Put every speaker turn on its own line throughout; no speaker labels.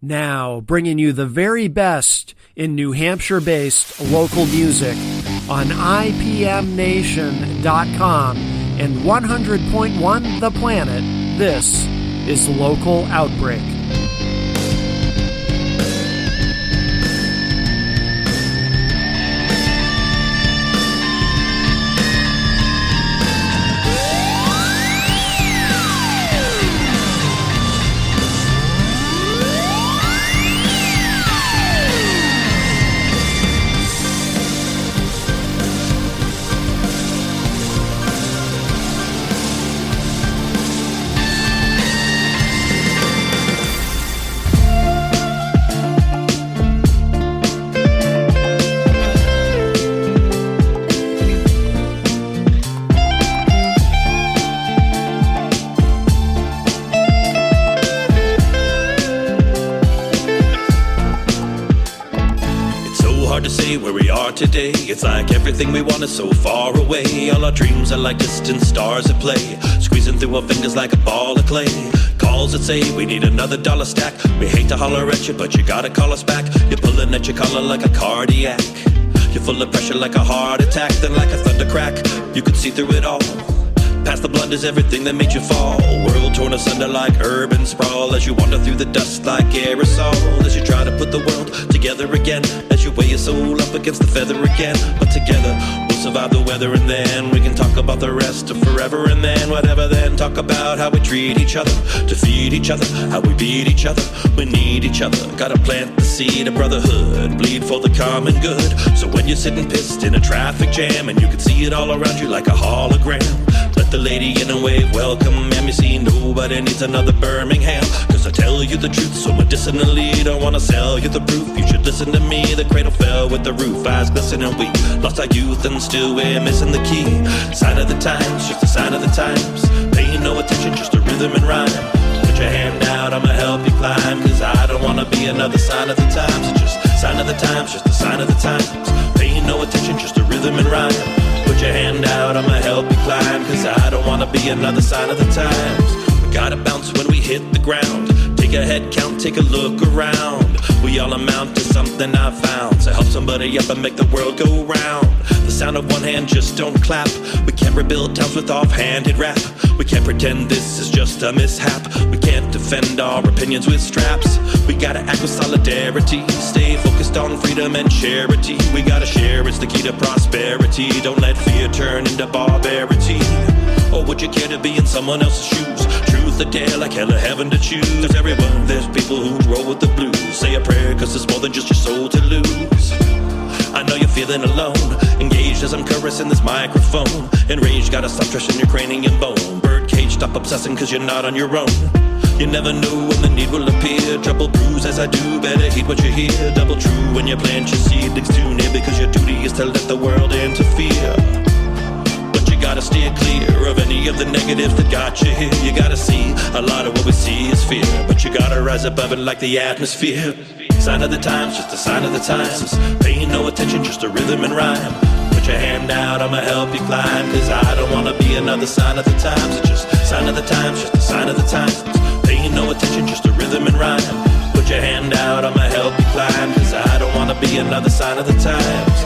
Now, bringing you the very best in New Hampshire-based local music on IPMNation.com and 100.1 The Planet, this is Local Outbreak.
Where we are today, it's like everything we want is so far away. All our dreams are like distant stars at play, squeezing through our fingers like a ball of clay. Calls that say we need another dollar stack. We hate to holler at you, but you gotta call us back. You're pulling at your collar like a cardiac. You're full of pressure like a heart attack. Then like a thunder crack, you could see through it all. Past the blood is everything that made you fall. World torn asunder like urban sprawl, as you wander through the dust like aerosol, as you try to put the world together again, as you weigh your soul up against the feather again. But together we'll survive the weather, and then we can talk about the rest of forever. And then whatever, then talk about how we treat each other, to feed each other, how we beat each other. We need each other, gotta plant the seed of brotherhood, bleed for the common good. So when you're sitting pissed in a traffic jam and you can see it all around you like a hologram, let the lady in and wave welcome, and you see nobody needs another Birmingham. Cause I tell you the truth so medicinally, don't wanna sell you the proof. You should listen to me, the cradle fell with the roof, eyes glisten, and we lost our youth and still we're missing the key. Sign of the times, just a sign of the times. Paying no attention, just a rhythm and rhyme. Put your hand out, I'ma help you climb, cause I don't wanna be another sign of the times. It's just sign of the times, just a sign of the times. Paying no attention, just a rhythm and rhyme. Put your hand out, I'ma help you climb, cause I don't wanna be another sign of the times. We gotta bounce when we hit the ground. Take a head count, take a look around. We all amount to something I found, so help somebody up and make the world go round. The sound of one hand, just don't clap. We can't rebuild towns with offhanded rap. We can't pretend this is just a mishap. We can't defend our opinions with straps. We gotta act with solidarity, stay focused on freedom and charity. We gotta share, it's the key to prosperity. Don't let fear turn into barbarity. Or would you care to be in someone else's shoes? Truth or dare, like hell or heaven to choose. There's everyone, there's people who roll with the blues. Say a prayer, cause it's more than just your soul to lose. I know you're feeling alone, engaged as I'm caressing this microphone. Enraged, gotta stop stretching your cranium bone. Birdcage, stop obsessing, cause you're not on your own. You never know when the need will appear. Trouble brews as I do, better heed what you hear. Double true when you plant your seedlings too near, because your duty is to let the world interfere. But you gotta steer clear of any of the negatives that got you here. You gotta see, a lot of what we see is fear, but you gotta rise above it like the atmosphere. Sign of the times, just a sign of the times. Paying no attention, just a rhythm and rhyme. Put your hand out, I'ma help you climb, cause I don't wanna be another sign of the times. It's just sign of the times, just a sign of the times. Paying no attention, just a rhythm and rhyme. Put your hand out, I'ma help you climb, cause I don't wanna be another sign of the times.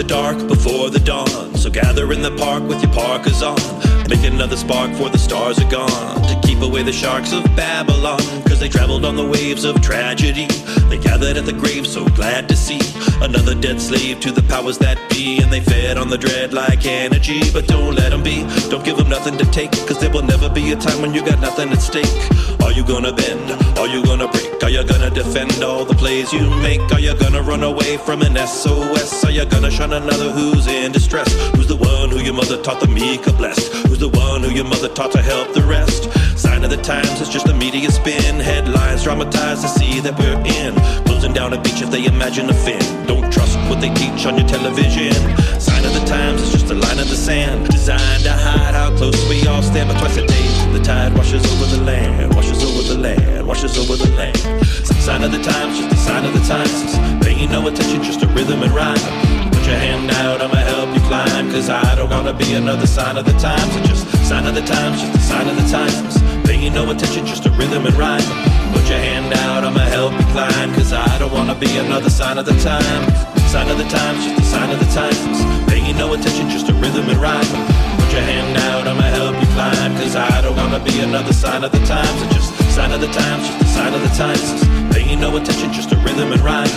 Dark before the dawn, so gather in the park with your parkas on. Make another spark for the stars are gone, to keep away the sharks of Babylon, cause they traveled on the waves of tragedy. They gathered at the grave, so glad to see another dead slave to the powers that be. And they fed on the dread like energy. But don't let them be, don't give them nothing to take, cause there will never be a time when you got nothing at stake. Are you gonna bend? Are you gonna break? Are you gonna defend all the plays you make? Are you gonna run away from an SOS? Are you gonna shun another who's in distress? Who's the one who your mother taught the meek are blessed? Who's the one who your mother taught to help the rest? Sign of the times, it's just a media spin. Headlines dramatize the sea that we're in. Closing down a beach if they imagine a fin. Don't trust what they teach on your television. Sign of the times, it's just a line in the sand, designed to hide how close we all stand. But twice a day, the tide washes over the land, washes over the land, washes over the land. Sign of the times, just a sign of the times. Paying no attention, just a rhythm and rhyme. Put your hand out, I'ma help you climb, cause I don't wanna be another sign of the times. It's just sign of the times, just a sign of the times. Paying no attention, just a rhythm and rhyme. Put your hand out, I'ma help you climb, cause I don't wanna be another sign of the times. Sign of the times, just a sign of the times. Paying no attention, just a rhythm and rhyme. Put your hand out, I'ma help you climb, cause I don't wanna be another sign of the times. It's just sign of the times, just a sign of the times. Paying no attention, just a rhythm and rhyme.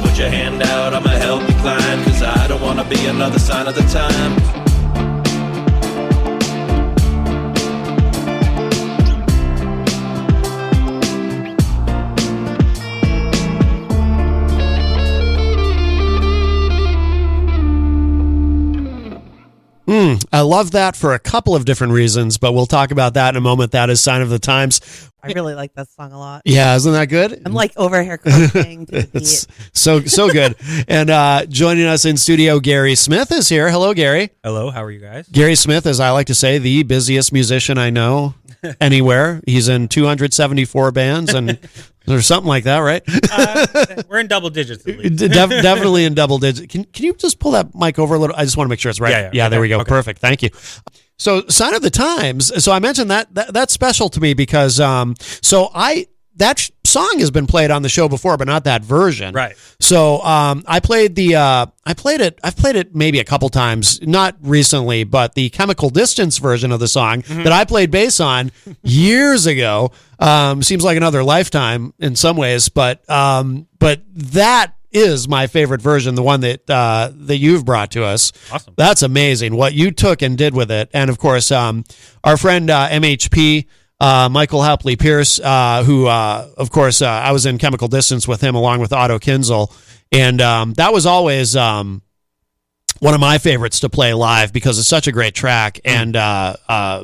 Put your hand out, I'ma help you climb, cause I don't wanna be another sign of the times.
I love that for a couple of different reasons, but we'll talk about that in a moment. That is Sign of the Times.
I really like that song a lot.
Yeah, isn't that good?
I'm like over here cooking to the beat.
So good. And joining us in studio, Gary Smith is here. Hello, Gary.
Hello, how are you guys?
Gary Smith, as I like to say, the busiest musician I know anywhere. He's in 274 bands and or something like that, right?
We're in double digits at least.
Definitely in double digits. Can you just pull that mic over a little? I just want to make sure it's right.
Yeah,
there we go.
Okay.
Perfect. Thank you. So, Sign of the Times. So I mentioned that's special to me because that song has been played on the show before, but not that version.
Right.
So I've played it maybe a couple times, not recently, but the Chemical Distance version of the song that I played bass on years ago. Seems like another lifetime in some ways, but that is my favorite version, the one that you've brought to us.
Awesome.
That's amazing what you took and did with it. And of course, our friend MHP, Michael Hapley Pierce, who of course I was in Chemical Distance with him along with Otto Kinzel, and that was always one of my favorites to play live because it's such a great track. And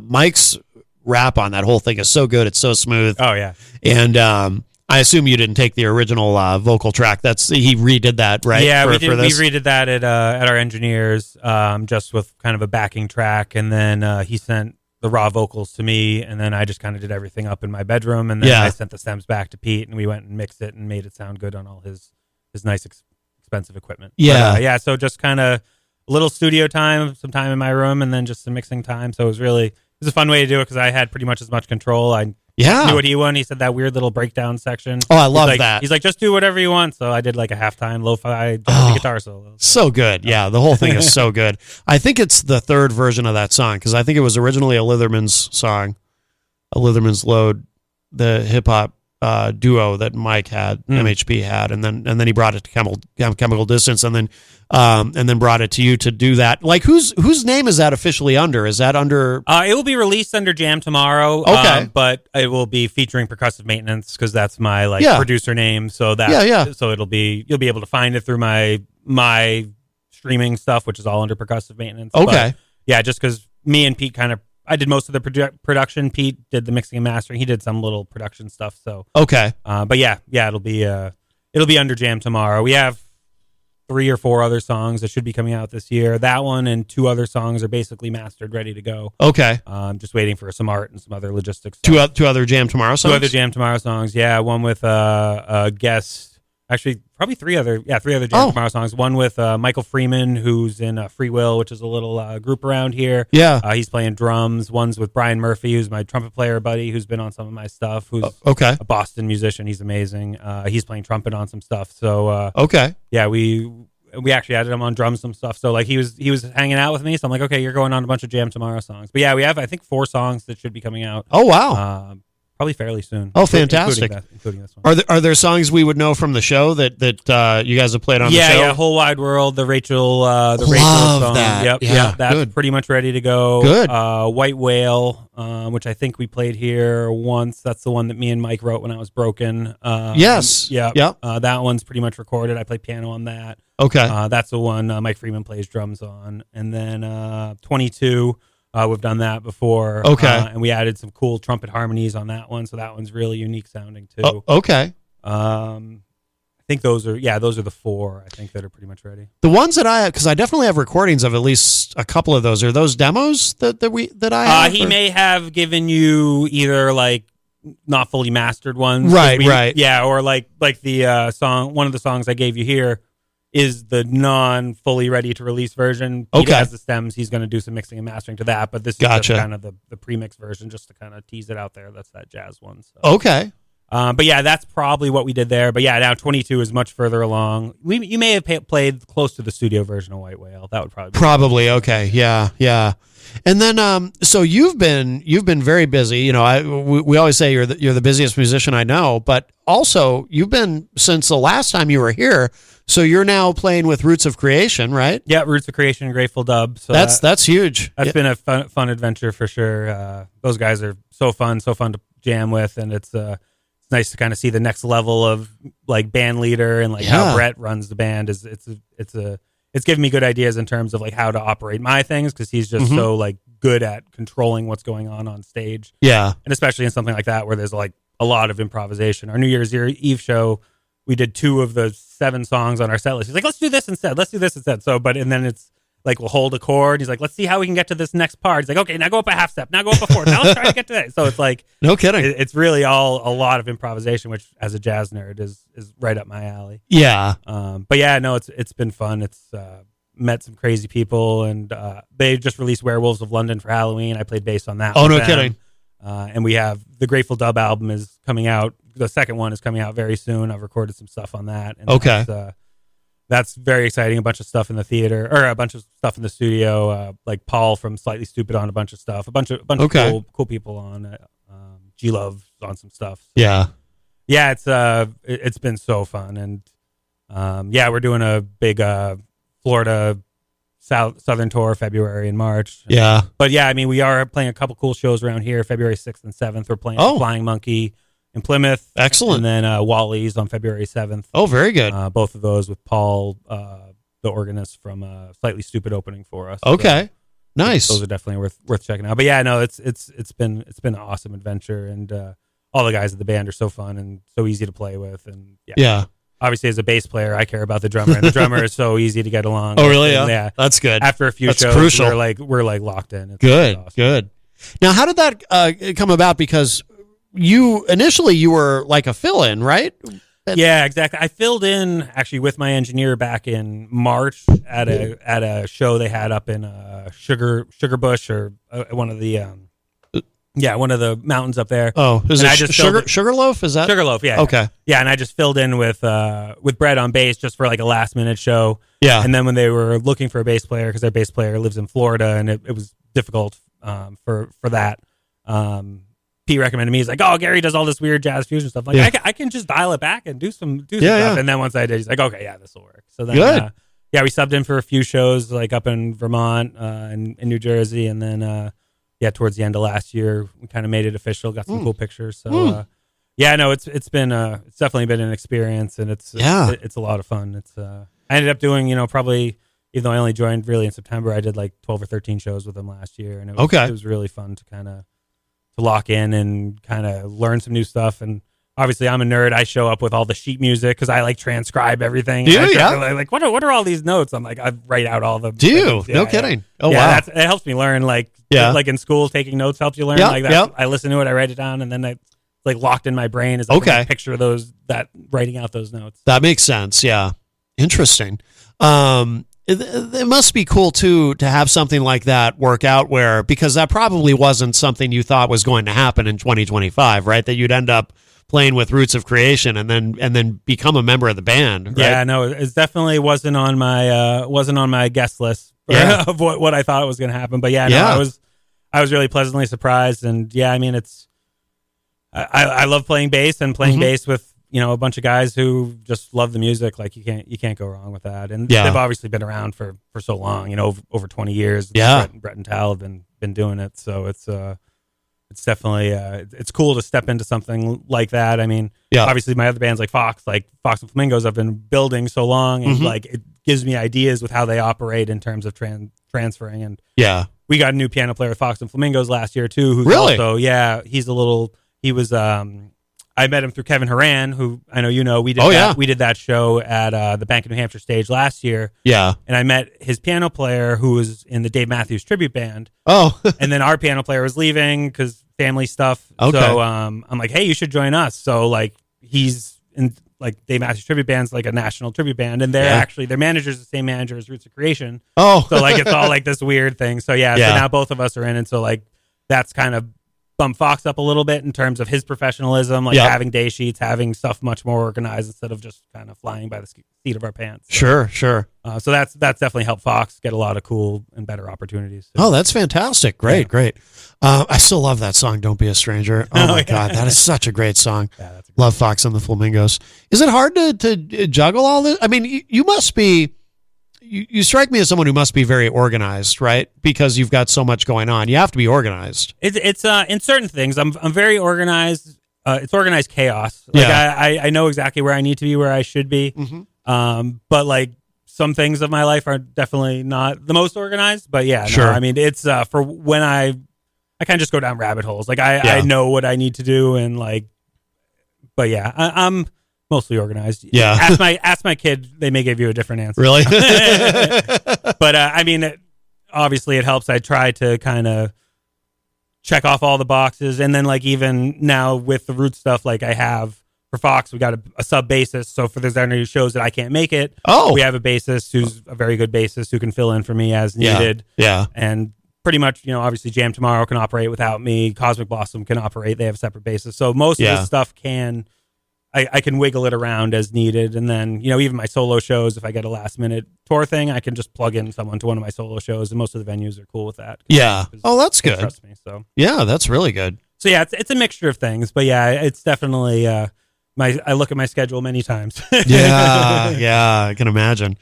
Mike's rap on that whole thing is so good; it's so smooth.
Oh yeah.
And I assume you didn't take the original vocal track. He redid that, right?
Yeah, we
this?
We redid that at our engineers, just with kind of a backing track, and then he sent the raw vocals to me, and then I just kind of did everything up in my bedroom, and then I sent the stems back to Pete, and we went and mixed it and made it sound good on all his nice expensive equipment.
Yeah,
but, so just kind of a little studio time, some time in my room, and then just some mixing time. So it was a fun way to do it because I had pretty much as much control. I knew what he wanted. He said that weird little breakdown section.
Oh, I love that.
He's like, just do whatever you want. So I did like a halftime lo-fi guitar solo.
So good. Yeah, the whole thing is so good. I think it's the third version of that song because I think it was originally a Litherman's song, a Litherman's Load, the hip hop duo that Mike had, MHP had, and then he brought it to Chemical Distance, and then brought it to you to do that. Like whose name is that officially under? Is that under?
It will be released under Jam tomorrow.
Okay,
but it will be featuring Percussive Maintenance because that's my producer name. So so you'll be able to find it through my streaming stuff, which is all under Percussive Maintenance.
Okay,
but, just because me and Pete I did most of the production. Pete did the mixing and mastering. He did some little production stuff. So
okay,
but it'll be under Jam tomorrow. We have 3 or 4 other songs that should be coming out this year. That one and 2 other songs are basically mastered, ready to go.
Okay,
just waiting for some art and some other logistics.
Two other Jam Tomorrow songs.
2 other Jam Tomorrow songs. Yeah, one with a guest. Actually, probably 3 other Jam Tomorrow songs. One with Michael Freeman, who's in Free Will, which is a little group around here.
Yeah.
He's playing drums. One's with Brian Murphy, who's my trumpet player buddy, who's been on some of my stuff, who's a Boston musician. He's amazing. He's playing trumpet on some stuff. So, yeah, we actually added him on drums, some stuff. So, like, he was hanging out with me. So I'm like, okay, you're going on a bunch of Jam Tomorrow songs. But yeah, we have, I think, 4 songs that should be coming out.
Oh, wow.
Probably fairly soon.
Oh, fantastic!
Including this one.
Are there songs we would know from the show that you guys have played on the show?
Yeah, Whole Wide World, the Rachel
Love
song.
that.
Yep,
Yeah,
that's
good.
pretty much ready to go.
Good.
White Whale, which I think we played here once. That's the one that me and Mike wrote when I was broken.
Yes.
Yeah.
Yep.
That one's pretty much recorded. I played piano on that.
Okay.
That's the one Mike Freeman plays drums on. And then 22. We've done that before.
Okay.
And we added some cool trumpet harmonies on that one. So that one's really unique sounding too.
Okay.
I think those are the four I think that are pretty much ready.
The ones that I have, because I definitely have recordings of at least a couple of those. Are those demos that I have?
He may have given you either like not fully mastered ones.
Right. Right.
Yeah. Or like the song, one of the songs I gave you here is the non fully ready to release version. Pete has the stems. He's going to do some mixing and mastering to that, but this is just kind of the pre-mix version just to kind of tease it out there. That's that jazz one. So.
Okay.
But yeah, that's probably what we did there. But yeah, now 22 is much further along. You may have played close to the studio version of White Whale. That would probably
okay. Yeah. And then so you've been very busy. You know, we always say you're the busiest musician I know, but also you've been since the last time you were here. So you're now playing with Roots of Creation, right?
Yeah, Roots of Creation and Grateful Dub. So
that's huge.
That's been a fun adventure for sure. Those guys are so fun to jam with, and it's nice to kind of see the next level of like band leader and like how Brett runs the band. It's given me good ideas in terms of like how to operate my things because he's just so like good at controlling what's going on stage.
Yeah, and
especially in something like that where there's like a lot of improvisation. Our New Year's Eve show, we did 2 of the 7 songs on our set list. He's like, let's do this instead. So, and then it's like, we'll hold a chord. He's like, let's see how we can get to this next part. He's like, okay, now go up a half step. Now go up a fourth. Now let's try to get to that. So it's like,
no kidding.
It's really all a lot of improvisation, which as a jazz nerd is right up my alley.
Yeah.
But yeah, no, it's been fun. It's met some crazy people, and they just released Werewolves of London for Halloween. I played bass on that.
Oh, no kidding.
And we have the Grateful Dub album is coming out. The second one is coming out very soon. I've recorded some stuff on that. And that's very exciting. A bunch of stuff in the theater, or a bunch of stuff in the studio. Like Paul from Slightly Stupid on a bunch of stuff. A bunch of cool people on. G Love on some stuff. So,
yeah.
It's been so fun, and we're doing a big Florida Southern tour February and March.
Yeah.
But yeah, I mean, we are playing a couple cool shows around here. February 6th and 7th, we're playing Flying Monkey in Plymouth.
Excellent.
And then Wally's on February 7th.
Oh, very good.
Both of those with Paul, the organist from Slightly Stupid opening for us.
Okay.
So
nice.
Those are definitely worth checking out. But yeah, no, it's been an awesome adventure, and all the guys at the band are so fun and so easy to play with. And yeah. Obviously, as a bass player, I care about the drummer, and the drummer is so easy to get along.
Oh, really?
And,
yeah, that's good.
After a few
that's
shows,
crucial.
we're locked in. It's
good,
awesome.
Good. Now, how did that come about? Because you were like a fill-in, right?
Yeah, exactly. I filled in actually with my engineer back in March at a show they had up in Sugar Bush, or one of the mountains up there.
Oh, is it Sugarloaf? Is that
Sugarloaf? Yeah.
Okay.
Yeah, and I just filled in with Brett on bass just for like a last minute show.
Yeah.
And then when they were looking for a bass player, because their bass player lives in Florida, and it was difficult for that. Pete recommended me. He's like, "Oh, Gary does all this weird jazz fusion stuff. Like, I can just dial it back and do some stuff."
Yeah.
And then once I did, he's like, "Okay, yeah, this will work." So then, we subbed in for a few shows, like up in Vermont and in New Jersey, and then towards the end of last year, we kind of made it official. Got some cool pictures. So it's definitely been an experience, and it's a lot of fun. It's I ended up doing probably, even though I only joined really in September, I did like 12 or 13 shows with them last year, and it was really fun to kind of lock in and kind of learn some new stuff. And obviously, I'm a nerd. I show up with all the sheet music because I like transcribe everything. Like, what are all these notes? I'm like, I write out all the.
Do you? No kidding. Oh wow,
it helps me learn. Like in school, taking notes helps you learn. I listen to it, I write it down, and then it's like locked in my brain as I picture writing out those notes.
That makes sense. Yeah, interesting. It must be cool too to have something like that work out, because that probably wasn't something you thought was going to happen in 2025, right? That you'd end up playing with Roots of Creation and then become a member of the band. Right?
Yeah, no, it definitely wasn't on my guest list of what I thought was going to happen. But I was really pleasantly surprised, and I mean, it's I love playing bass and playing bass with a bunch of guys who just love the music. Like you can't go wrong with that. And they've obviously been around for so long, over 20 years.
Yeah.
Brett and Tal have been doing it. So it's definitely it's cool to step into something like that. I mean, obviously my other bands like Fox and Flamingos, I've been building so long, and like it gives me ideas with how they operate in terms of transferring. And we got a new piano player with Fox and Flamingos last year too. Who's
really?
Also, he was I met him through Kevin Horan, who I know we did we did that show at the Bank of New Hampshire stage last year.
Yeah.
And I met his piano player who was in the Dave Matthews tribute band.
Oh.
And then our piano player was leaving because family stuff.
Okay.
So I'm like, hey, you should join us. So like he's in like Dave Matthews tribute band's like a national tribute band, and they're actually their manager's the same manager as Roots of Creation.
Oh.
So like it's all like this weird thing. So so now both of us are in, and so like that's kind of bump Fox up a little bit in terms of his professionalism, like having day sheets, having stuff much more organized instead of just kind of flying by the seat of our pants.
So,
sure. So that's definitely helped Fox get a lot of cool and better opportunities.
Oh, that's fantastic. Great. I still love that song, Don't Be a Stranger. Oh my God. That is such a great song.
Yeah, that's
love Fox and the Flamingos. Is it hard to juggle all this? I mean, you must be, you strike me as someone who must be very organized, right? Because you've got so much going on. You have to be organized.
It's in certain things. I'm very organized. It's organized chaos. Like I know exactly where I need to be, where I should be. But like some things of my life are definitely not the most organized. But
sure.
I mean, it's for when I kind of just go down rabbit holes. Like I know what I need to do, and like, but I'm mostly organized.
Yeah.
Ask my kid. They may give you a different answer.
Really?
But I mean, obviously it helps. I try to kind of check off all the boxes, and then like even now with the Root stuff, like I have for Fox, we got a sub bassist. So for there's any shows that I can't make it, we have a bassist who's a very good bassist who can fill in for me as needed.
Yeah.
And pretty much, obviously Jam Tomorrow can operate without me. Cosmic Blossom can operate. They have separate bases. So most of this stuff I can wiggle it around as needed. And then, even my solo shows, if I get a last minute tour thing, I can just plug in someone to one of my solo shows. And most of the venues are cool with that.
Yeah. Oh, that's good.
Trust me. So
yeah, that's really good.
So yeah, it's a mixture of things, but yeah, it's definitely, I look at my schedule many times.
Yeah, I can imagine.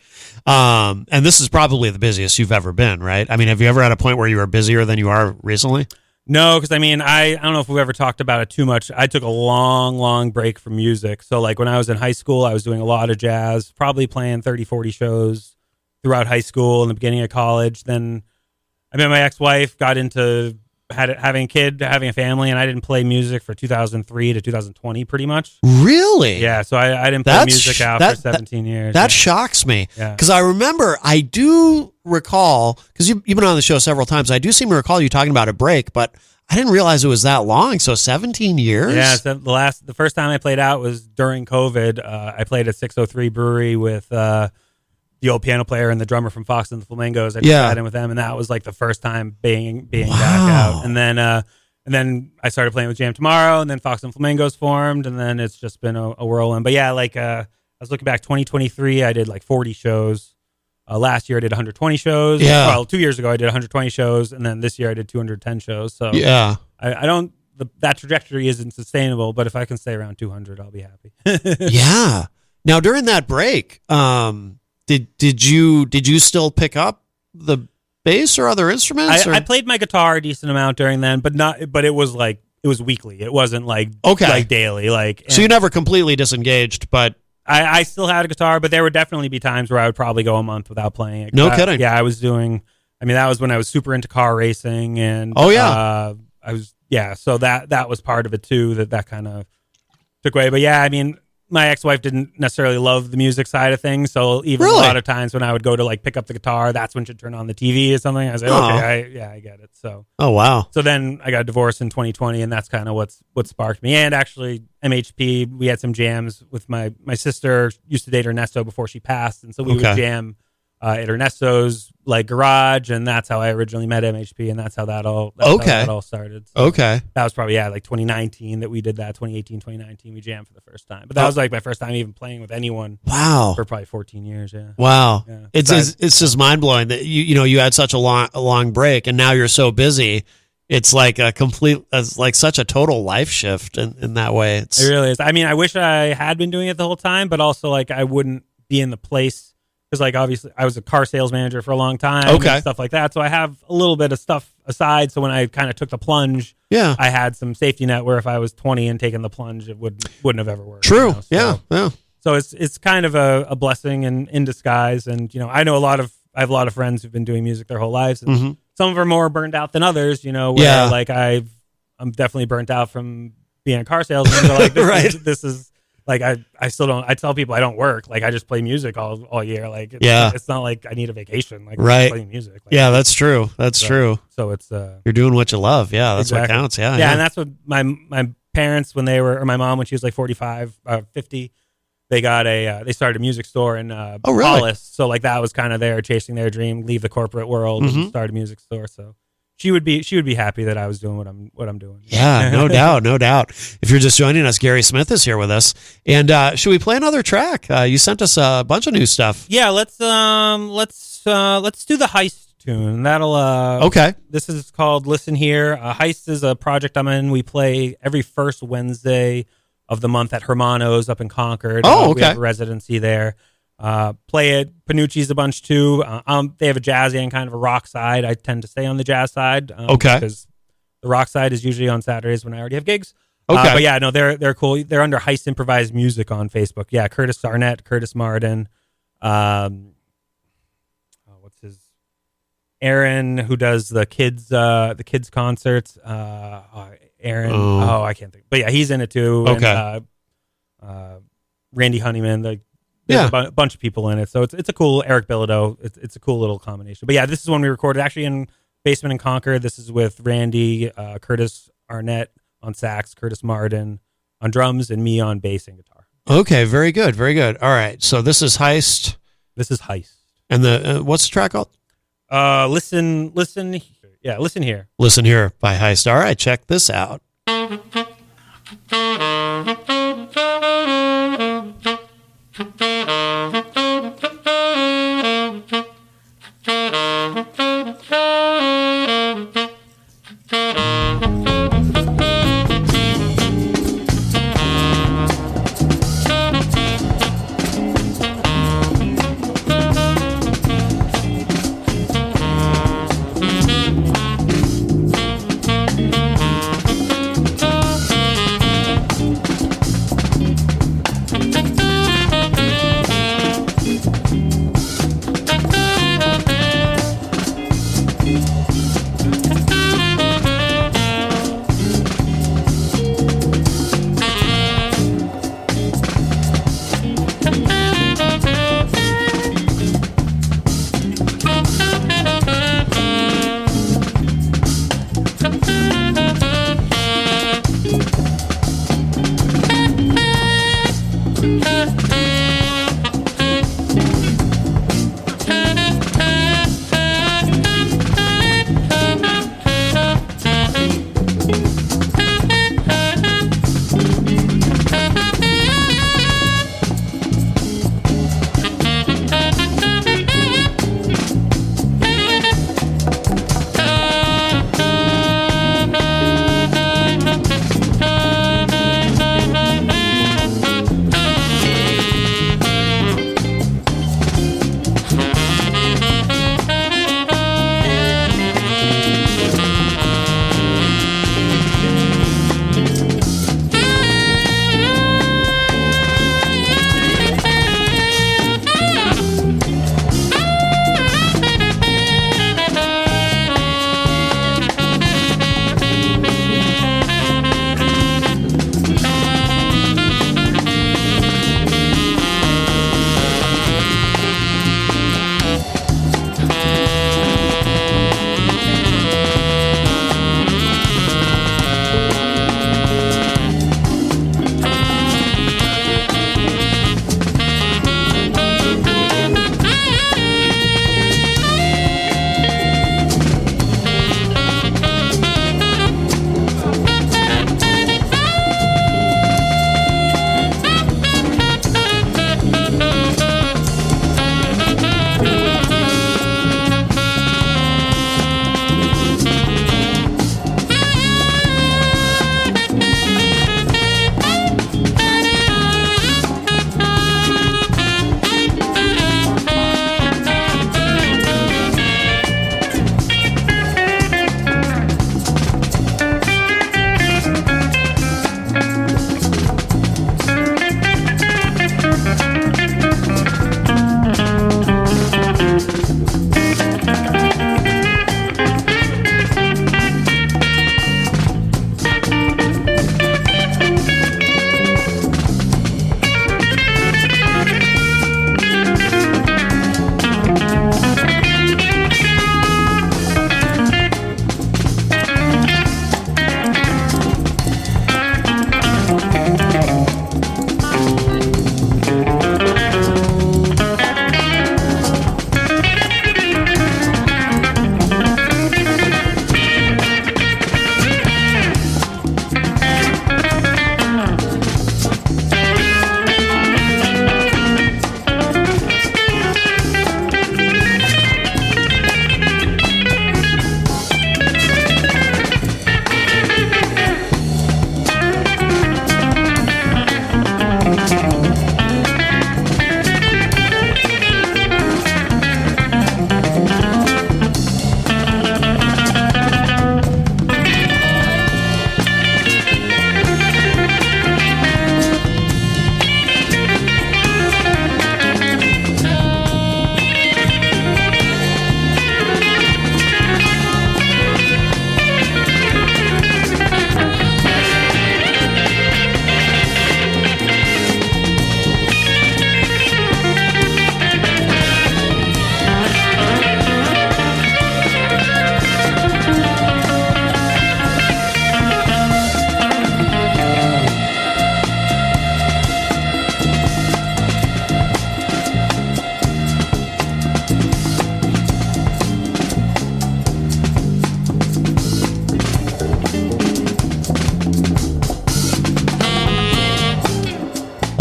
And this is probably the busiest you've ever been, right? I mean, have you ever had a point where you were busier than you are recently?
No, because I mean, I don't know if we've ever talked about it too much. I took a long break from music. So like when I was in high school, I was doing a lot of jazz, probably playing 30, 40 shows throughout high school and the beginning of college. Then I met my ex-wife, got into having a kid, having a family, and I didn't play music for 2003 to 2020 pretty much.
Really?
Yeah, so I didn't play music out for 17 years.
That shocks me. Because I do recall, because you've been on the show several times, I do seem to recall you talking about a break, but I didn't realize it was that long. So 17 years?
Yeah, so the first time I played out was during COVID. I played at 603 Brewery with the old piano player and the drummer from Fox and the Flamingos. I just sat in with them, and that was like the first time being back out. And then I started playing with Jam Tomorrow, and then Fox and Flamingos formed, and then it's just been a whirlwind. But yeah, like I was looking back, 2023, I did like 40 shows. Last year I did 120 shows.
Yeah.
Well, 2 years ago I did 120 shows, and then this year I did 210 shows. So
yeah,
I don't. That trajectory isn't sustainable, but if I can stay around 200, I'll be happy.
Yeah. Now during that break, did you still pick up the bass or other instruments?
I played my guitar a decent amount during then, but it was weekly. It wasn't like daily.
So you never completely disengaged, but
I still had a guitar, but there would definitely be times where I would probably go a month without playing it.
No kidding.
Yeah, I was doing. I mean, that was when I was super into car racing, and I was So that was part of it too. That kind of took away. But yeah, I mean, my ex-wife didn't necessarily love the music side of things, so even a lot of times when I would go to like pick up the guitar, that's when she'd turn on the TV or something. I was like, okay, I get it. So
wow.
So then I got divorced in 2020, and that's kind of what sparked me. And actually, MHP, we had some jams with my sister. Used to date Ernesto before she passed, and so we would jam at Ernesto's like garage, and that's how I originally met MHP, and that's how that all started. So that was probably like 2019 that we did that. 2018, 2019 we jammed for the first time, but that was like my first time even playing with anyone.
Wow,
for probably 14 years. Yeah.
Wow,
yeah.
It's just mind blowing that you had such a long break, and now you're so busy. it's like it's like such a total life shift in that way.
It really is. I mean, I wish I had been doing it the whole time, but also like I wouldn't be in the place because like obviously I was a car sales manager for a long time,
okay,
and stuff like that. So I have a little bit of stuff aside. So when I kind of took the plunge,
yeah,
I had some safety net where if I was 20 and taking the plunge, it wouldn't have ever worked.
True.
You know?
Yeah.
So it's kind of a blessing in disguise. And I know I have a lot of friends who've been doing music their whole lives, and
Mm-hmm.
some of them are more burned out than others. Where like I'm definitely burnt out from being a car salesman. So like this is like I still don't. I tell people I don't work. Like I just play music all year. Like it's not like I need a vacation. Like I'm playing music. Like,
yeah, that's true. That's true.
So it's
you're doing what you love. Yeah, that's
exactly
what counts. Yeah,
and that's what my parents when they were, or my mom when she was like 45, 50. They started a music store in Hollis. So like that was kind of their chasing their dream, leave the corporate world and start a music store. So she would be happy that I was doing what I'm doing.
Yeah, no doubt, no doubt. If you're just joining us, Gary Smith is here with us. And should we play another track? You sent us a bunch of new stuff.
Yeah, let's do the Heist tune. That'll
okay.
This is called Listen Here. Heist is a project I'm in. We play every first Wednesday of the month at Hermanos up in Concord.
Oh, okay.
We have a residency there. Play it. Panucci's a bunch too. They have a jazzy and kind of a rock side. I tend to stay on the jazz side.
Okay.
Because the rock side is usually on Saturdays when I already have gigs.
Okay.
But yeah, no, they're cool. They're under Heist Improvised Music on Facebook. Yeah, Curtis Arnett, Curtis Marden. What's his? Aaron, who does the kids concerts. Aaron. Oh, I can't think. But yeah, he's in it too.
Okay.
And, Randy Honeyman. There's a bunch of people in it. So it's a cool, Eric Bilodeau. It's a cool little combination. But yeah, this is one we recorded actually in basement in Concord. This is with Randy, Curtis Arnett on sax, Curtis Marden on drums, and me on bass and guitar.
Okay, very good, very good. All right, so this is Heist.
This is Heist.
And the what's the track called?
Listen. Yeah, Listen Here.
Listen Here by Heist. All right, check this out.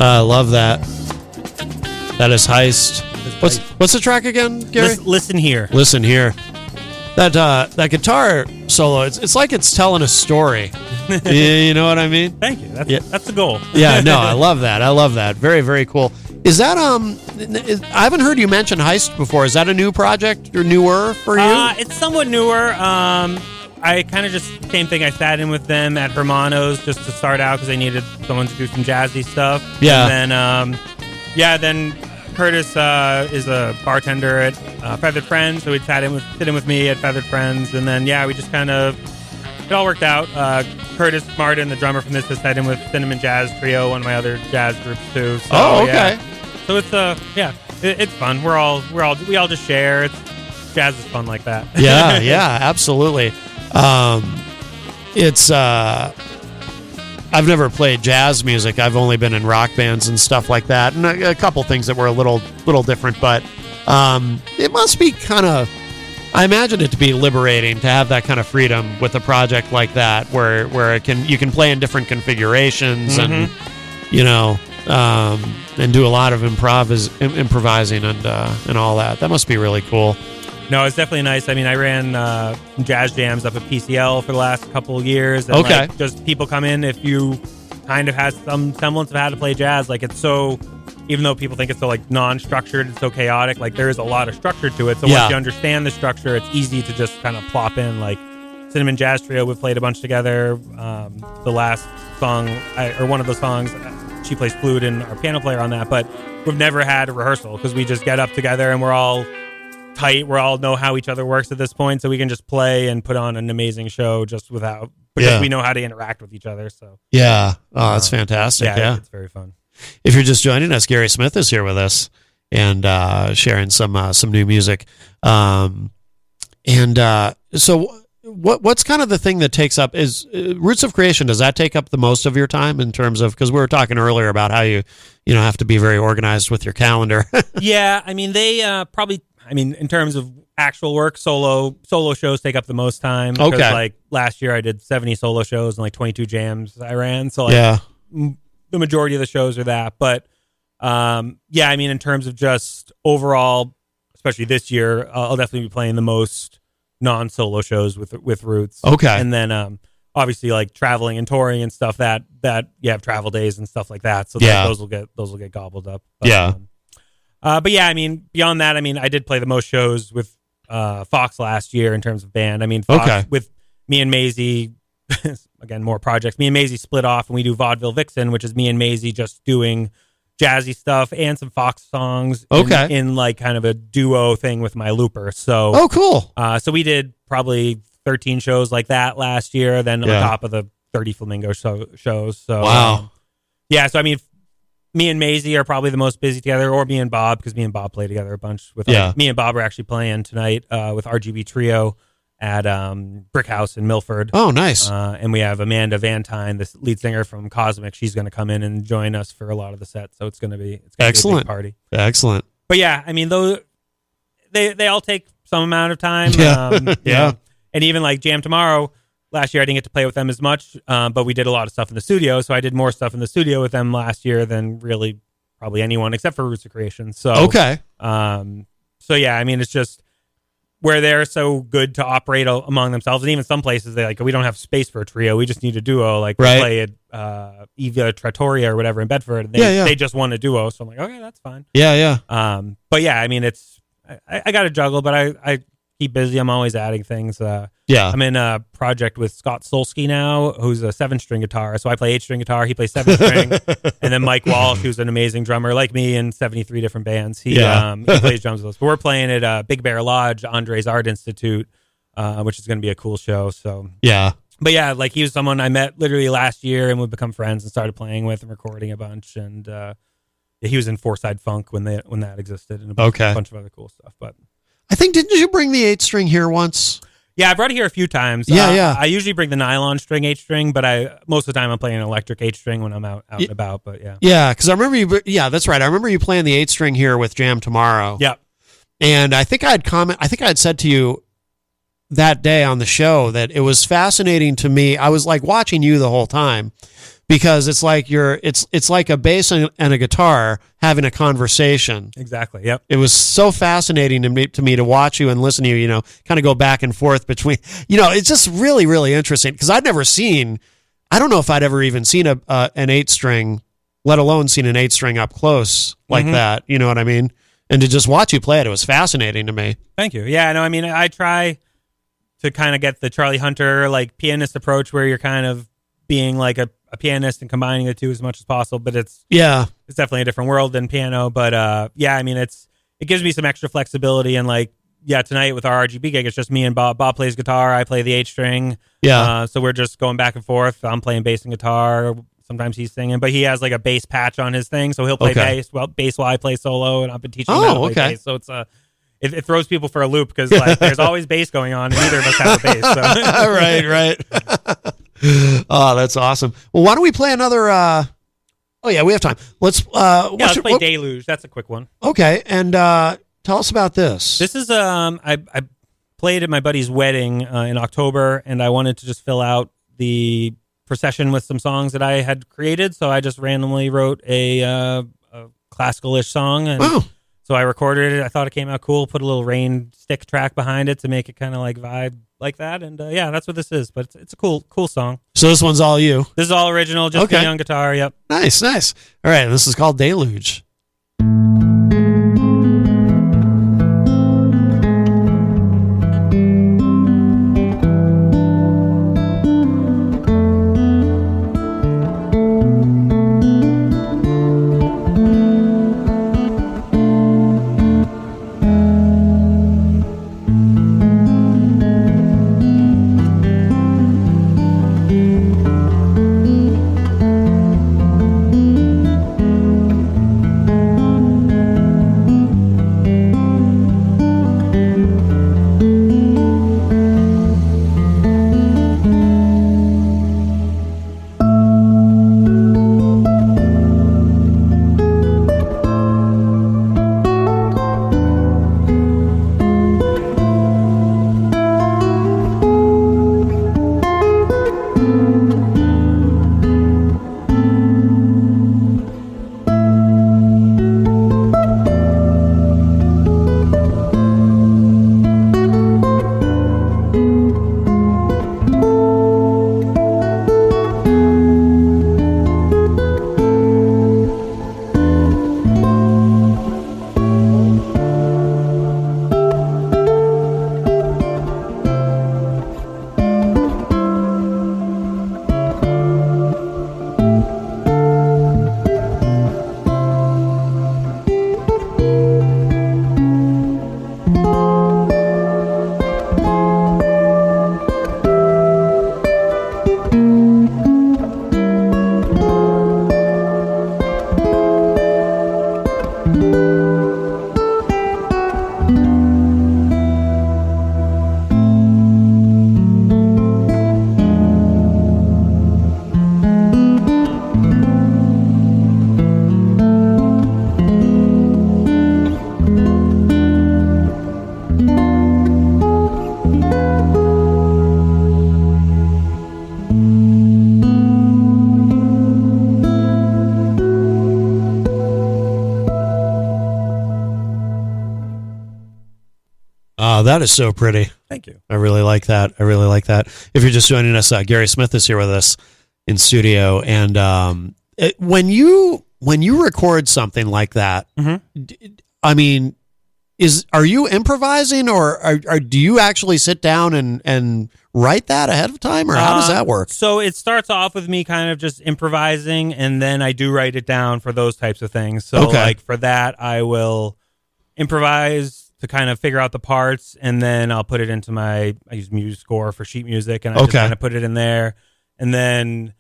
I love that. That is Heist. What's the track again, Gary?
Listen here.
Listen here. That guitar solo, it's like it's telling a story. You know what I mean?
Thank you. That's the goal.
Yeah, no, I love that. Very, very cool. Is that I haven't heard you mention Heist before. Is that a new project or newer for you?
It's somewhat newer. I kind of just same thing. I sat in with them at Hermanos just to start out because they needed someone to do some jazzy stuff.
Yeah.
And then Curtis is a bartender at Feathered Friends, so he'd sit in with me at Feathered Friends, and then we just kind of it all worked out. Curtis Martin, the drummer from this, has sat in with Cinnamon Jazz Trio, one of my other jazz groups too. So,
okay.
So it's it's fun. We all just share. Jazz is fun like that.
Yeah, absolutely. It's I've never played jazz music. I've only been in rock bands and stuff like that, and a couple things that were a little different. But it must be kind of. I imagine it to be liberating to have that kind of freedom with a project like that, where you can play in different configurations and and do a lot of improvising and all that. That must be really cool.
No, it's definitely nice. I mean, I ran some jazz jams up at PCL for the last couple of years. And
okay.
Just people come in if you kind of has some semblance of how to play jazz. Like it's so, even though people think it's so like non-structured, it's so chaotic, like there is a lot of structure to it. So once you understand the structure, it's easy to just kind of plop in. Like Cinnamon Jazz Trio, we've played a bunch together. The last song, or one of the songs, she plays flute and our piano player on that, but we've never had a rehearsal because we just get up together and we're all tight. We all know how each other works at this point, so we can just play and put on an amazing show just because we know how to interact with each other. So
that's fantastic. Yeah,
it's very fun.
If you're just joining us, Gary Smith is here with us and sharing some new music. So what's kind of the thing that takes up is Roots of Creation? Does that take up the most of your time in terms of, because we were talking earlier about how you have to be very organized with your calendar?
Yeah, I mean they probably. I mean, in terms of actual work, solo shows take up the most time.
Okay.
Like last year I did 70 solo shows and like 22 jams I ran. So the majority of the shows are that. But I mean, in terms of just overall, especially this year, I'll definitely be playing the most non-solo shows with Roots.
Okay.
And then obviously like traveling and touring and stuff that you have travel days and stuff like that. So those will get gobbled up. But, but I mean, beyond that, I mean, I did play the most shows with Fox last year in terms of band. I mean, Fox with me and Maisie, again, more projects. Me and Maisie split off and we do Vaudeville Vixen, which is me and Maisie just doing jazzy stuff and some Fox songs in like kind of a duo thing with my looper. So,
cool.
So we did probably 13 shows like that last year, then on top of the 30 Flamingo shows. So,
wow.
So I mean, me and Maisie are probably the most busy together, or me and Bob, because me and Bob play together a bunch. Me and Bob are actually playing tonight with RGB Trio at Brick House in Milford.
Oh, nice.
And we have Amanda Vantine, the lead singer from Cosmic. She's going to come in and join us for a lot of the sets. So it's going to be
excellent.
Be a big party.
Excellent.
But yeah, I mean, those they all take some amount of time.
Yeah.
And even like Jam Tomorrow. Last year, I didn't get to play with them as much, but we did a lot of stuff in the studio. So I did more stuff in the studio with them last year than really probably anyone except for Roots of Creation. So so yeah, I mean, it's just where they're so good to operate among themselves, and even some places they we don't have space for a trio. We just need a duo. Like we play at Eva Trattoria or whatever in Bedford. And they just want a duo. So I'm like, okay, that's fine.
Yeah.
But yeah, I mean, it's I got to juggle, but I keep busy. I'm always adding things. I'm in a project with Scott Solsky now, who's a 7-string guitar. So I play 8-string guitar. He plays 7-string. And then Mike Walsh, who's an amazing drummer like me in 73 different bands. He plays drums with us. But we're playing at Big Bear Lodge, Andre's Art Institute, which is going to be a cool show. So but yeah, like he was someone I met literally last year, and we've become friends and started playing with and recording a bunch. And he was in Four-Side Funk when that existed, and a bunch of other cool stuff. But
I think, didn't you bring the 8-string here once?
Yeah, I've brought it here a few times. I usually bring the nylon string 8-string, but most of the time I'm playing an electric 8-string when I'm out and about. But
yeah, because I remember you. Yeah, that's right. I remember you playing the 8-string here with Jam Tomorrow.
Yep.
And I think I had said to you that day on the show that it was fascinating to me. I was like watching you the whole time, because it's like it's like a bass and a guitar having a conversation.
Exactly. Yep.
It was so fascinating to me to watch you and listen to you, kind of go back and forth between, it's just really, really interesting because I don't know if I'd ever even seen an 8-string, let alone seen an 8-string up close like that. You know what I mean? And to just watch you play it was fascinating to me.
Thank you. Yeah, no, I mean, I try to kind of get the Charlie Hunter like pianist approach where you're kind of being like a pianist and combining the two as much as possible, but it's definitely a different world than piano. But I mean, it gives me some extra flexibility, and like, tonight with our RGB gig, it's just me and Bob. Bob plays guitar, I play the 8-string. Yeah. So we're just going back and forth. I'm playing bass and guitar. Sometimes he's singing, but he has like a bass patch on his thing, so he'll play bass while I play solo, and I've been teaching him how to play bass. So it's it throws people for a loop because like there's always bass going on, and neither of us have a bass. So.
Right. Oh, that's awesome. Well, why don't we play another? We have time. Let's
play Deluge. That's a quick one.
Okay, and tell us about this.
This is I played at my buddy's wedding in October, and I wanted to just fill out the procession with some songs that I had created, so I just randomly wrote a classical-ish song, and so I recorded it. I thought it came out cool. Put a little rain stick track behind it to make it kind of like vibe like that, and that's what this is. But it's a cool song.
So this one's all you.
This is all original, just me on guitar. Yep.
Nice. All right, this is called Deluge. That is so pretty.
Thank you.
I really like that. If you're just joining us, Gary Smith is here with us in studio. And when you record something like that, I mean, are you improvising or do you actually sit down and write that ahead of time, or how does that work?
So it starts off with me kind of just improvising, and then I do write it down for those types of things. So like for that, I will improvise to kind of figure out the parts, and then I'll put it into I use MuseScore for sheet music, and I just kind of put it in there. And then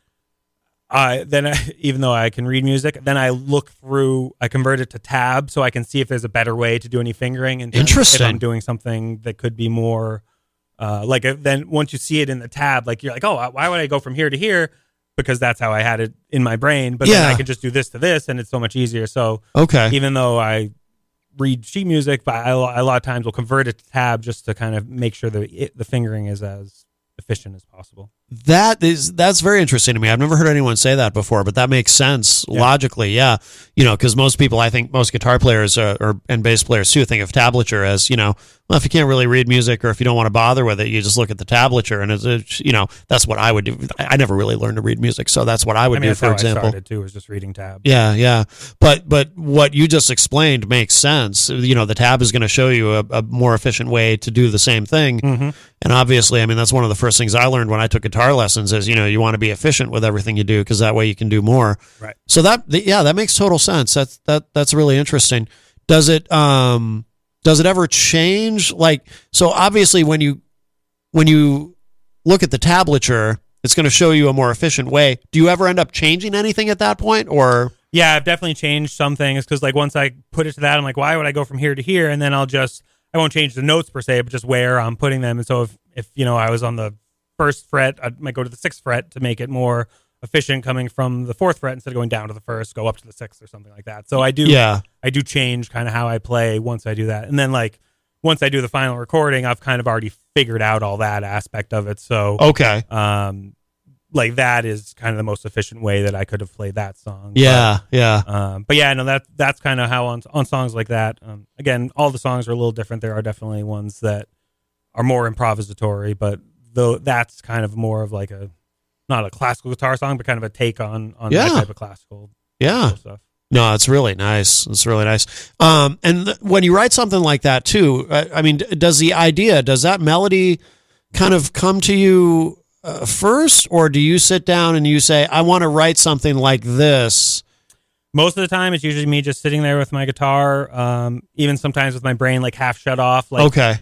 even though I can read music, then I convert it to tab so I can see if there's a better way to do any fingering. And
interesting.
If I'm doing something that could be more then once you see it in the tab, like you're like, oh, why would I go from here to here? Because that's how I had it in my brain. But then I can just do this to this, and it's so much easier. So even though I read sheet music, but a lot of times we'll convert it to tab just to kind of make sure that the fingering is as efficient as possible.
That's very interesting to me. I've never heard anyone say that before, but that makes sense logically. Yeah, because most people, I think most guitar players and bass players too, think of tablature as well, if you can't really read music or if you don't want to bother with it, you just look at the tablature, and it's that's what I would do. I never really learned to read music, so that's what I would do. For example,
I started too, was just reading tabs.
Yeah. But what you just explained makes sense. The tab is going to show you a more efficient way to do the same thing.
Mm-hmm.
And obviously, I mean, that's one of the first things I learned when I took guitar lessons is, you want to be efficient with everything you do because that way you can do more.
Right.
So that makes total sense. That's really interesting. Does it ever change? So obviously when you look at the tablature, it's going to show you a more efficient way. Do you ever end up changing anything at that point, or?
Yeah, I've definitely changed some things because once I put it to that, I'm like, why would I go from here to here? And then I won't change the notes per se, but just where I'm putting them. And so if I was on the first fret, I might go to the sixth fret to make it more efficient coming from the fourth fret instead of going down to the first, go up to the sixth or something like that. So I do change kind of how I play once I do that. And then once I do the final recording, I've kind of already figured out all that aspect of it. So,
okay.
That is kind of the most efficient way that I could have played that song.
Yeah.
But yeah, no, that's kind of how on songs like that. Again, all the songs are a little different. There are definitely ones that are more improvisatory, but though that's kind of more of not a classical guitar song, but kind of a take on that type of classical stuff.
No, it's really nice. It's really nice. And when you write something like that too, I mean, does that melody kind of come to you first, or do you sit down and you say, I want to write something like this?
Most of the time, it's usually me just sitting there with my guitar, even sometimes with my brain half shut off,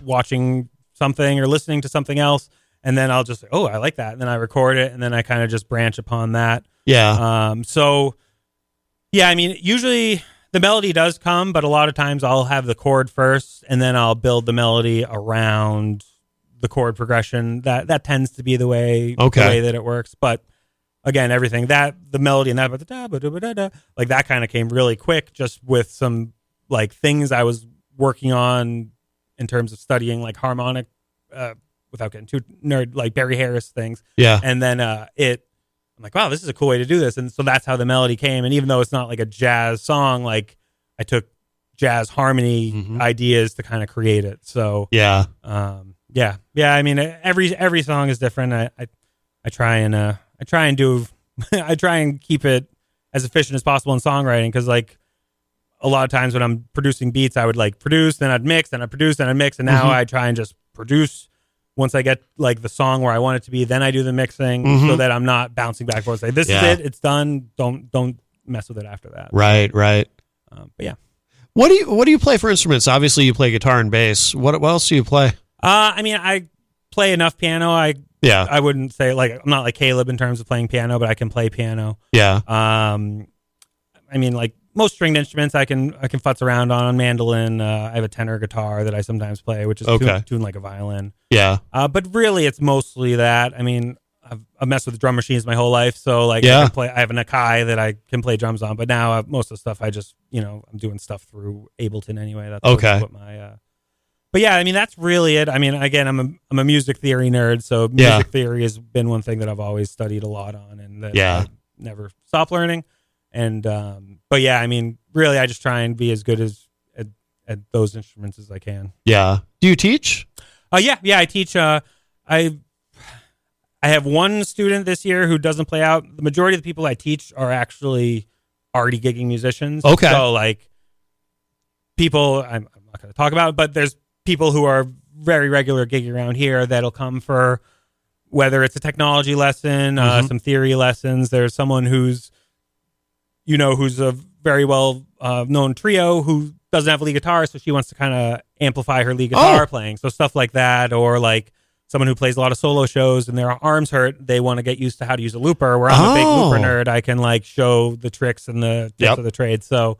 watching something or listening to something else, and then I'll just say, oh, I like that, and then I record it, and then I kind of just branch upon that.
Yeah.
I mean, usually the melody does come, but a lot of times I'll have the chord first, and then I'll build the melody around the chord progression. That tends to be the way that it works. But again, everything the melody and that kind of came really quick, just with some things I was working on in terms of studying harmonic, without getting too nerd, Barry Harris things.
Yeah.
And then I'm like, wow, this is a cool way to do this. And so that's how the melody came. And even though it's not a jazz song, I took jazz harmony ideas to kind of create it. So
yeah.
I mean, every song is different. I try and do I try and keep it as efficient as possible in songwriting, because a lot of times when I'm producing beats, I would produce, then I'd mix, then I'd produce, then I'd mix, and now I try and just produce. Once I get the song where I want it to be, then I do the mixing so that I'm not bouncing back and forth. Say, this is it, it's done. Don't mess with it after that.
Right.
But yeah.
What do you play for instruments? Obviously, you play guitar and bass. What else do you play?
I mean, I play enough piano. I wouldn't say I'm not like Caleb in terms of playing piano, but I can play piano.
Yeah.
I mean, most stringed instruments I can futz around on. Mandolin, I have a tenor guitar that I sometimes play, which is tuned like a violin.
Yeah.
But really, it's mostly that. I mean, I've messed with drum machines my whole life, so I have an Akai that I can play drums on. But now most of the stuff I just I'm doing stuff through Ableton anyway. That's what my. But yeah, I mean, that's really it. I mean, again, I'm a music theory nerd, so music theory has been one thing that I've always studied a lot on, and that I never stop learning. And but yeah, I mean, really, I just try and be as good at those instruments as I can.
Yeah. Do you teach?
Yeah, I teach. I have one student this year who doesn't play out. The majority of the people I teach are actually already gigging musicians.
Okay.
So people, I'm not going to talk about it, but there's people who are very regular gigging around here that'll come for whether it's a technology lesson, some theory lessons. There's someone who's a very well known trio who doesn't have a lead guitar, so she wants to kind of amplify her lead guitar playing. So stuff like that, or someone who plays a lot of solo shows and their arms hurt, they want to get used to how to use a looper. Where I'm a big looper nerd, I can show the tricks and the tips of the trade. So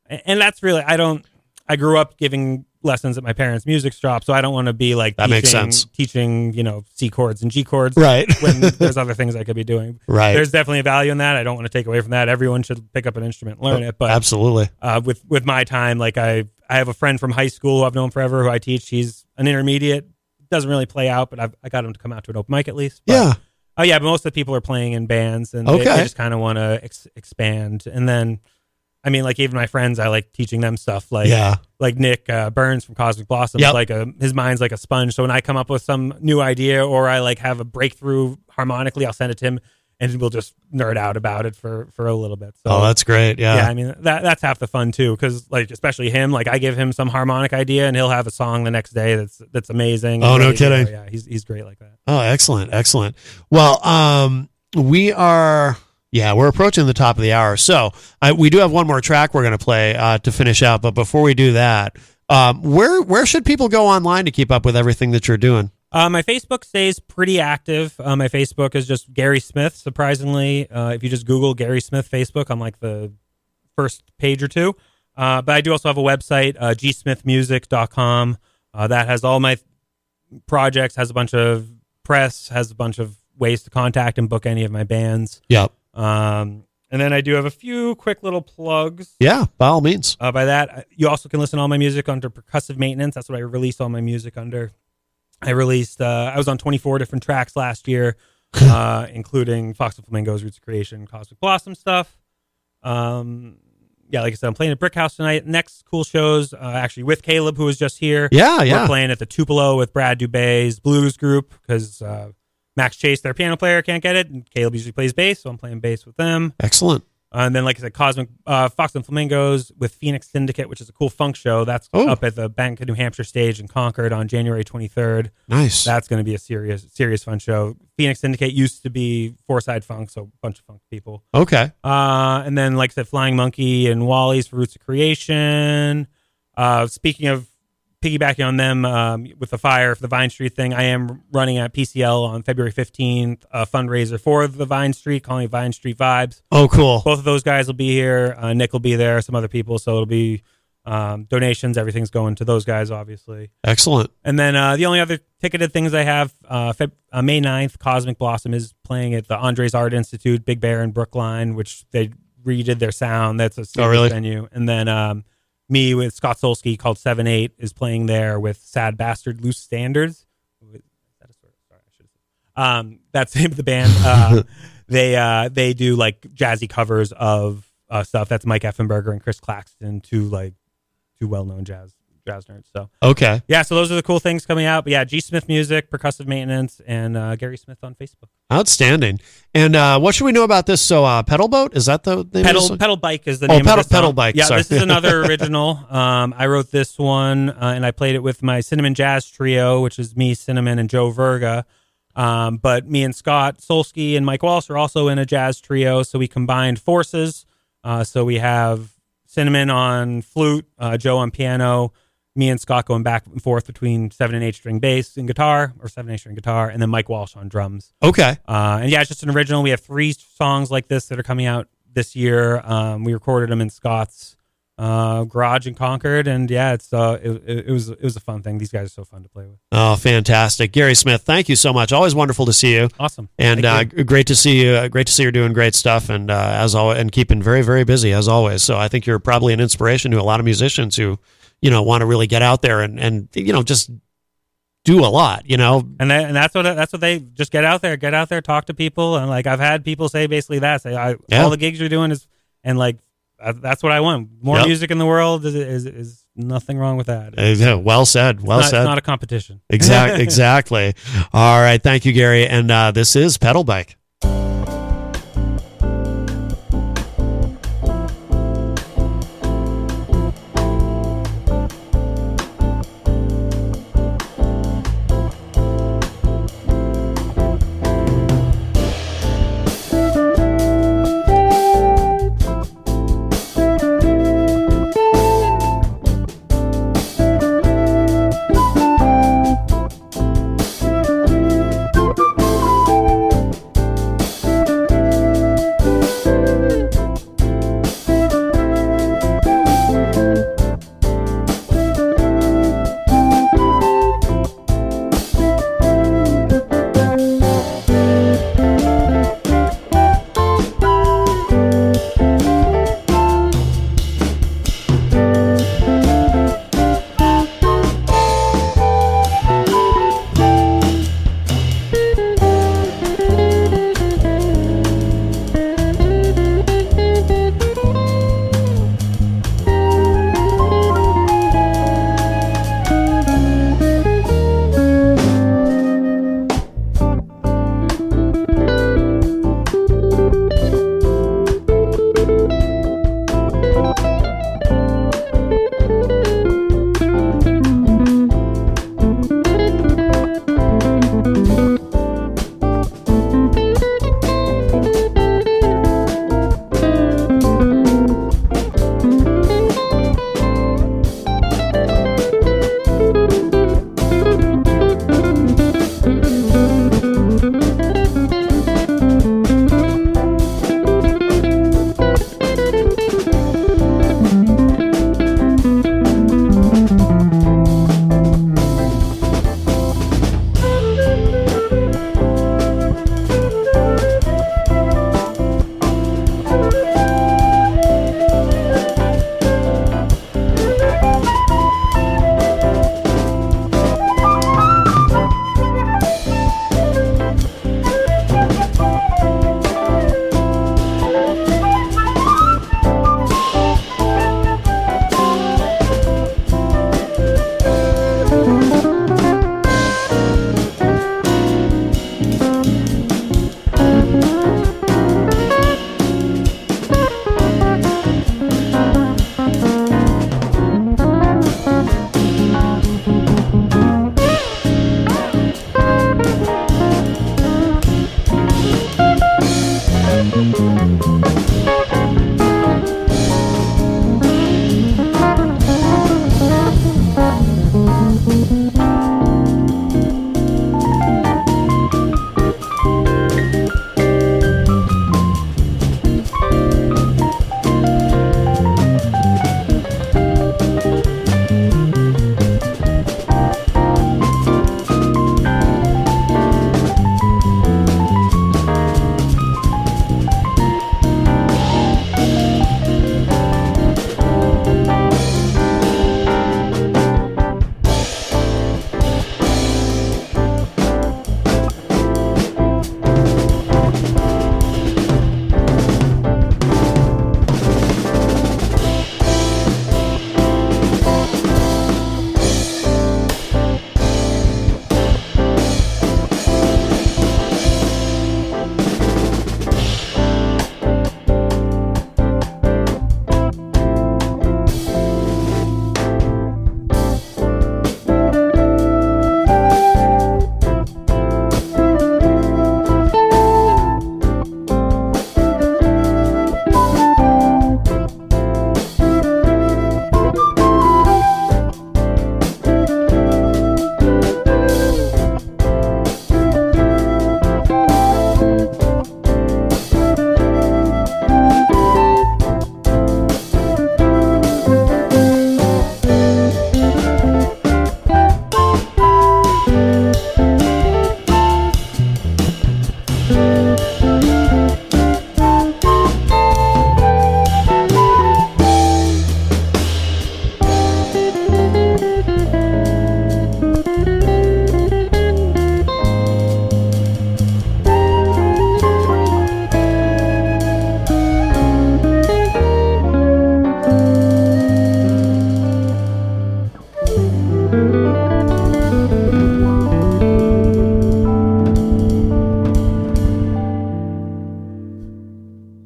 and that's really I grew up giving lessons at my parents' music shop, so I don't want to be
that makes sense.
Teaching C chords and G chords,
right?
When there's other things I could be doing.
Right.
There's definitely a value in that. I don't want to take away from that. Everyone should pick up an instrument, and learn it. But
absolutely.
With my time, I have a friend from high school who I've known forever who I teach. He's an intermediate, doesn't really play out, but I got him to come out to an open mic at least. But, Oh yeah, but most of the people are playing in bands, and they just kind of want to expand. And then, I mean, like even my friends, I like teaching them stuff. Like Nick Burns from Cosmic Blossom. Like his mind's like a sponge. So when I come up with some new idea or I like have a breakthrough harmonically, I'll send it to him, and we'll just nerd out about it for a little bit. So,
that's great. Yeah.
I mean that's half the fun too, because like especially him, like I give him some harmonic idea, and he'll have a song the next day that's amazing.
Oh, no kidding.
Yeah, he's great like that.
Oh, excellent. Well, we're approaching the top of the hour, so we do have one more track we're going to play to finish out. But before we do that, where should people go online to keep up with everything that you're doing?
My Facebook stays pretty active. My Facebook is just Gary Smith. Surprisingly, if you just Google Gary Smith Facebook, I'm like the first page or two. But I do also have a website, gsmithmusic.com. That has all my projects, has a bunch of press, has a bunch of ways to contact and book any of my bands.
Yep.
And then I do have a few quick little plugs.
Yeah, by all means.
By that, you also can listen to all my music under Percussive Maintenance. That's what I released all my music under. I released, I was on 24 different tracks last year, including Fox and Flamingos, Roots of Creation, Cosmic Blossom stuff. Like I said, I'm playing at Brick House tonight. Next cool shows, actually with Caleb, who was just here.
Yeah.
We're playing at the Tupelo with Brad Dubé's blues group, because Max Chase, their piano player, can't get it, and Caleb usually plays bass, so I'm playing bass with them.
Excellent.
And then, like I said, Fox and Flamingos with Phoenix Syndicate, which is a cool funk show. That's up at the Bank of New Hampshire stage in Concord on January 23rd.
Nice. That's
going to be a serious fun show. Phoenix Syndicate used to be Four-Side Funk, so a bunch of funk people.
Okay.
And then, like I said, Flying Monkey and Wally's for Roots of Creation. Speaking of piggybacking on them with the fire for the Vine Street thing, I am running at PCL on February 15th, a fundraiser for the Vine Street, calling it Vine Street Vibes.
Oh, cool.
Both of those guys will be here. Nick will be there, some other people, so it'll be donations. Everything's going to those guys, obviously.
Excellent.
And then the only other ticketed things I have, May 9th, Cosmic Blossom is playing at the Andres Art Institute, Big Bear in Brookline, which they redid their sound. That's a serious venue. And then me with Scott Solsky, called 7-8, is playing there with Sad Bastard Loose Standards. That's the name of the band. They do like jazzy covers of stuff. That's Mike Effenberger and Chris Claxton, two well-known jazz nerds. So
okay,
yeah. So those are the cool things coming out. But yeah, G Smith Music, Percussive Maintenance, and Gary Smith on Facebook.
Outstanding. And what should we know about this? So Pedal Boat, is that the name?
Pedal Bike is the name of this
Pedal
song.
Bike.
Yeah,
sorry.
This is another original. I wrote this one and I played it with my Cinnamon Jazz Trio, which is me, Cinnamon, and Joe Verga. But me and Scott Solsky and Mike Walsh are also in a jazz trio, so we combined forces. So we have Cinnamon on flute, Joe on piano, me and Scott going back and forth between 7 and 8 string bass and guitar, or 7 8 string guitar, and then Mike Walsh on drums.
Okay.
And yeah, it's just an original. We have 3 songs like this that are coming out this year. We recorded them in Scott's garage in Concord, and yeah, it was a fun thing. These guys are so fun to play with.
Oh, fantastic. Gary Smith, thank you so much. Always wonderful to see you.
Awesome.
And great to see you. Great to see you're doing great stuff, and as always, and keeping very, very busy as always. So I think you're probably an inspiration to a lot of musicians who, want to really get out there and just do a lot,
And that's what they just get out there, talk to people. And like, I've had people say basically that, all the gigs you're doing is, and like, that's what I want. More music in the world is nothing wrong with that.
Well said. Well said.
It's not a competition.
Exactly. All right. Thank you, Gary. And this is Pedal Bike.
Bye.